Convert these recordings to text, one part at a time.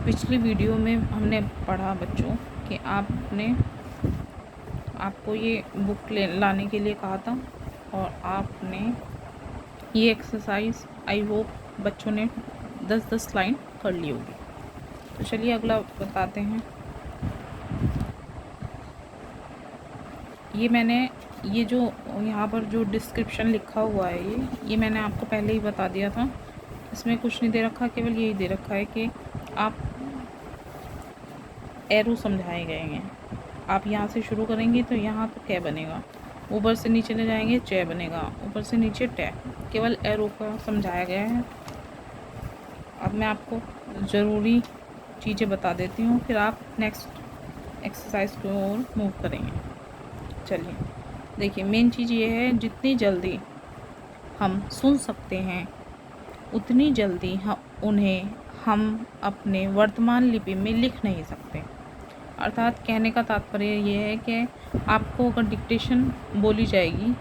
पिछली वीडियो में हमने पढ़ा बच्चों कि आपको ये बुक लाने के लिए कहा था और आपने ये एक्सरसाइज आई होप बच्चों ने 10-10 लाइन कर ली होगी। तो चलिए अगला बताते हैं। ये जो यहाँ पर जो डिस्क्रिप्शन लिखा हुआ है ये मैंने आपको पहले ही बता दिया था। इसमें कुछ नहीं दे रखा, केवल यही दे रखा है कि आप एरो समझाए गए हैं। आप यहाँ से शुरू करेंगे तो यहाँ तो कै बनेगा, ऊपर से नीचे ले जाएंगे चे बनेगा, ऊपर से नीचे टे, केवल एरो का समझाया गया है। अब मैं आपको ज़रूरी चीज़ें बता देती हूँ, फिर आप नेक्स्ट एक्सरसाइज की ओर मूव करेंगे। चलिए देखिए, मेन चीज़ ये है, जितनी जल्दी हम सुन सकते हैं उतनी जल्दी हम अपने वर्तमान लिपि में लिख नहीं सकते। अर्थात कहने का तात्पर्य ये है कि आपको अगर डिक्टेशन बोली जाएगी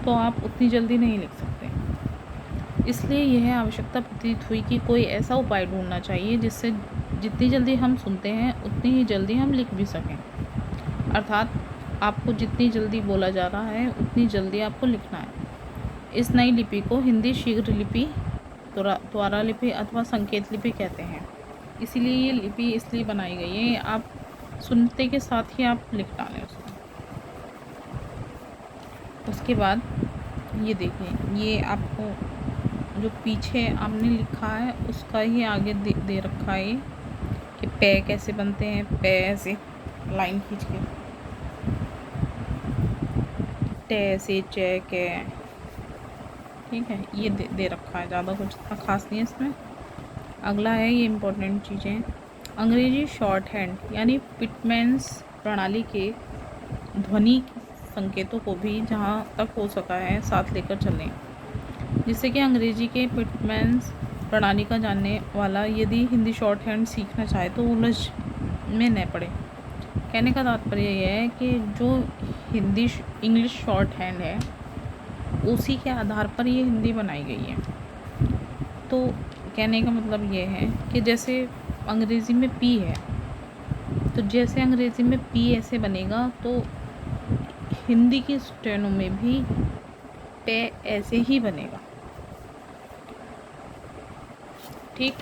तो आप उतनी जल्दी नहीं लिख सकते। इसलिए यह आवश्यकता प्रतीत हुई कि कोई ऐसा उपाय ढूंढना चाहिए जिससे जितनी जल्दी हम सुनते हैं उतनी ही जल्दी हम लिख भी सकें। अर्थात आपको जितनी जल्दी बोला जा रहा है उतनी जल्दी आपको लिखना है। इस नई लिपि को हिंदी शीघ्र लिपि, त्वरा लिपि अथवा संकेत लिपि कहते हैं। इसीलिए ये लिपि इसलिए बनाई गई है, आप सुनते के साथ ही आप लिख डालें उसको। उसके बाद ये देखिए, ये आपको जो पीछे आपने लिखा है उसका ही आगे दे रखा है कि पै कैसे बनते हैं। पै ऐसे लाइन खींच के, टे से चे के, ठीक है, ये दे रखा है। ज़्यादा कुछ इतना खास नहीं है इसमें। अगला है, ये इम्पोर्टेंट चीज़ें, अंग्रेजी शॉर्ट हैंड यानी पिटमैन्स प्रणाली के ध्वनि संकेतों को भी जहाँ तक हो सका है साथ लेकर चलें, जिससे कि अंग्रेजी के पिटमैन्स प्रणाली का जानने वाला यदि हिंदी शॉर्ट हैंड सीखना चाहे तो उलझ में न पड़े। कहने का तात्पर्य यह है कि जो इंग्लिश शॉर्ट हैंड है उसी के आधार पर ये हिंदी बनाई गई है। तो कहने का मतलब ये है कि जैसे अंग्रेज़ी में पी है, तो जैसे अंग्रेज़ी में पी ऐसे बनेगा तो हिंदी की स्टेनो में भी पे ऐसे ही बनेगा। ठीक,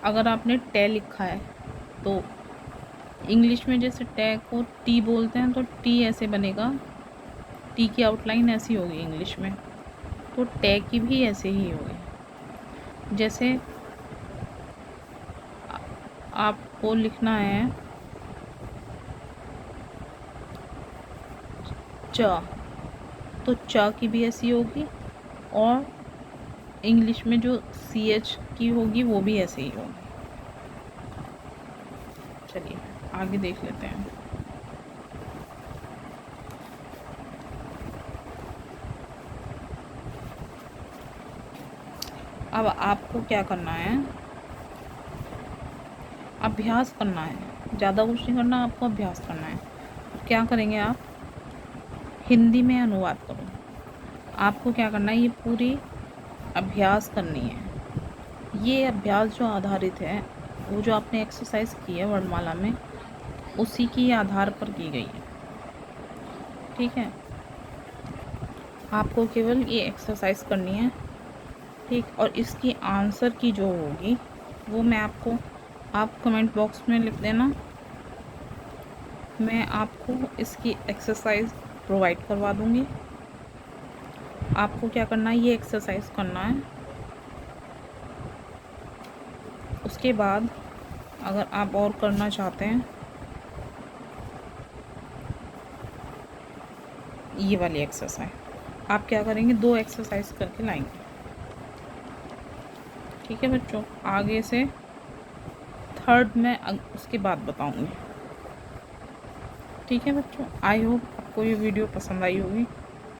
अगर आपने टे लिखा है तो इंग्लिश में जैसे टे को टी बोलते हैं तो टी ऐसे बनेगा, टी की आउटलाइन ऐसी होगी इंग्लिश में, तो टे की भी ऐसे ही होगी। जैसे आपको लिखना है च, तो च की भी ऐसी होगी, और इंग्लिश में जो CH की होगी वो भी ऐसे ही होगी। चलिए आगे देख लेते हैं। अब आपको क्या करना है, अभ्यास करना है। ज़्यादा कुछ नहीं करना, आपको अभ्यास करना है। क्या करेंगे आप, हिंदी में अनुवाद करो। आपको क्या करना है, ये पूरी अभ्यास करनी है। ये अभ्यास जो आधारित है, वो जो आपने एक्सरसाइज की है वर्णमाला में, उसी की आधार पर की गई है। ठीक है, आपको केवल ये एक्सरसाइज करनी है। ठीक, और इसकी आंसर की जो होगी वो मैं आप कमेंट बॉक्स में लिख देना, मैं आपको इसकी एक्सरसाइज प्रोवाइड करवा दूँगी। आपको क्या करना है, ये एक्सरसाइज करना है। उसके बाद अगर आप और करना चाहते हैं, ये वाली एक्सरसाइज आप क्या करेंगे, 2 एक्सरसाइज करके लाएंगे। ठीक है बच्चों, आगे से थर्ड में उसके बाद बताऊंगी। ठीक है बच्चों, आई होप आपको ये वीडियो पसंद आई होगी।